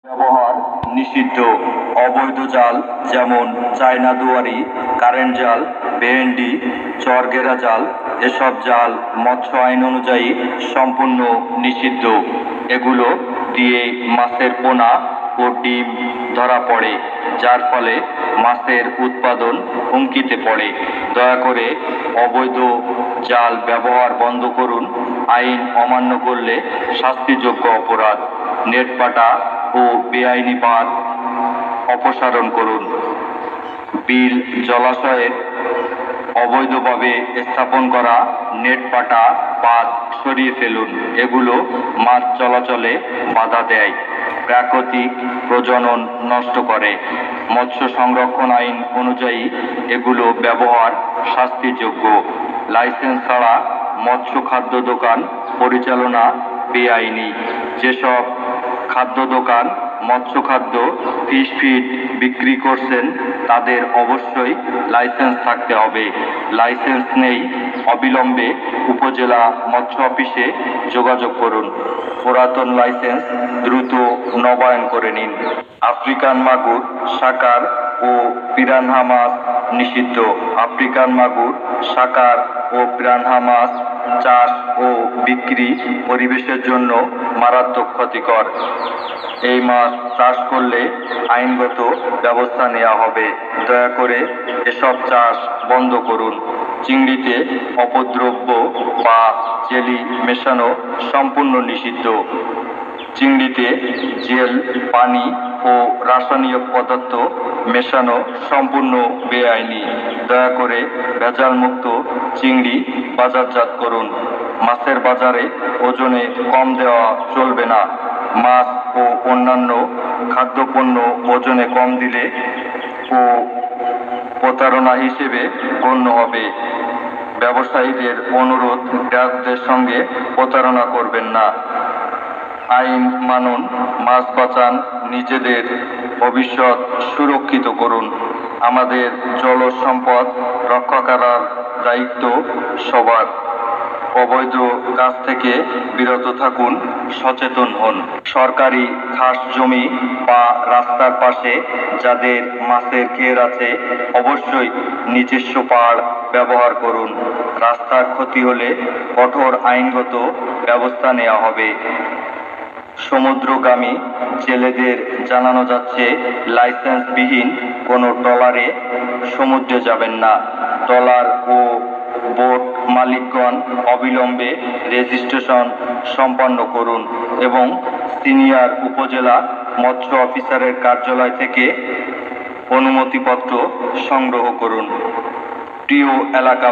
ব্যবহার নিষিদ্ধ। অবৈধ জাল যেমন চায়না দুয়ারি, কারেন্ট জাল, ভেন্ডি, চরগেরা জাল এসব জাল মৎস্য আইন অনুযায়ী সম্পূর্ণ নিষিদ্ধ। এগুলো দিয়ে মাছের পোনা ও ডিম ধরা পড়ে, যার ফলে মাছের উৎপাদন হুমকিতে পড়ে। দয়া করে অবৈধ জাল ব্যবহার বন্ধ করুন। আইন অমান্য করলে শাস্তিযোগ্য অপরাধ। নেট পাটা ও বেআইনি বাঁধ অপসারণ করুন। বিল জলাশয়ের অবৈধভাবে স্থাপন করা নেট পাটা বাঁধ সরিয়ে ফেলুন। এগুলো মাছ চলাচলে বাধা দেয়, প্রাকৃতিক প্রজনন নষ্ট করে। মৎস্য সংরক্ষণ আইন অনুযায়ী এগুলো ব্যবহার শাস্তিযোগ্য। লাইসেন্স ছাড়া মৎস্য খাদ্য দোকান পরিচালনা বেআইনি। যেসব খাদ্য দোকান মৎস্য খাদ্য, ফিশ ফিড বিক্রি করছেন তাদের অবশ্যই লাইসেন্স থাকতে হবে। লাইসেন্স নেই, অবিলম্বে উপজেলা মৎস্য অফিসে যোগাযোগ করুন। পুরাতন লাইসেন্স দ্রুত নবায়ন করে নিন। আফ্রিকান মাগুর, সাকার ও পিরানহা মাছ নিষিদ্ধ। আফ্রিকান মাগুর, সাকার ও পিরানহা মাছ চাষ ও বিক্রি পরিবেশের জন্য মারাত্মক ক্ষতিকর। এই মাছ চাষ করলে আইনগত ব্যবস্থা নেওয়া হবে। দয়া করে এসব চাষ বন্ধ করুন। চিংড়িতে অপদ্রব্য বা জেলি মেশানো সম্পূর্ণ নিষিদ্ধ। চিংড়িতে জেল, পানি ও রাসায়নিক পদার্থ মেশানো সম্পূর্ণ বেআইনি। দয়া করে ভেজালমুক্ত চিংড়ি বাজারজাত করুন। মাছের বাজারে ওজনে কম দেওয়া চলবে না। মাছ ও অন্যান্য খাদ্যপণ্য ওজনে কম দিলে ও প্রতারণা হিসেবে গণ্য হবে। ব্যবসায়ীদের অনুরোধ, গ্রাহকদের সঙ্গে প্রতারণা করবেন না। আইন মানুন, মাছ বাঁচান, নিজেদের ভবিষ্যৎ সুরক্ষিত করুন। আমাদের জলজ সম্পদ রক্ষা করার দায়িত্ব সবার। অবৈধ কাজ থেকে বিরত থাকুন, সচেতন হন। সরকারি খাস জমি বা রাস্তার পাশে যাদের মাছের ঘের আছে অবশ্যই নিজস্ব পাড় ব্যবহার করুন। রাস্তার ক্ষতি হলে কঠোর আইনগত ব্যবস্থা নেওয়া হবে। সমুদ্রগামী জেলেদের জানানো যাচ্ছে, লাইসেন্সবিহীন কোনো ট্রলারে সমুদ্রে যাবেন না। ট্রলার ও বোট মালিকগণ অবিলম্বে রেজিস্ট্রেশন সম্পন্ন করুন এবং সিনিয়র উপজেলা মৎস্য অফিসারের কার্যালয় থেকে অনুমতিপত্র সংগ্রহ করুন। প্রিয় এলাকা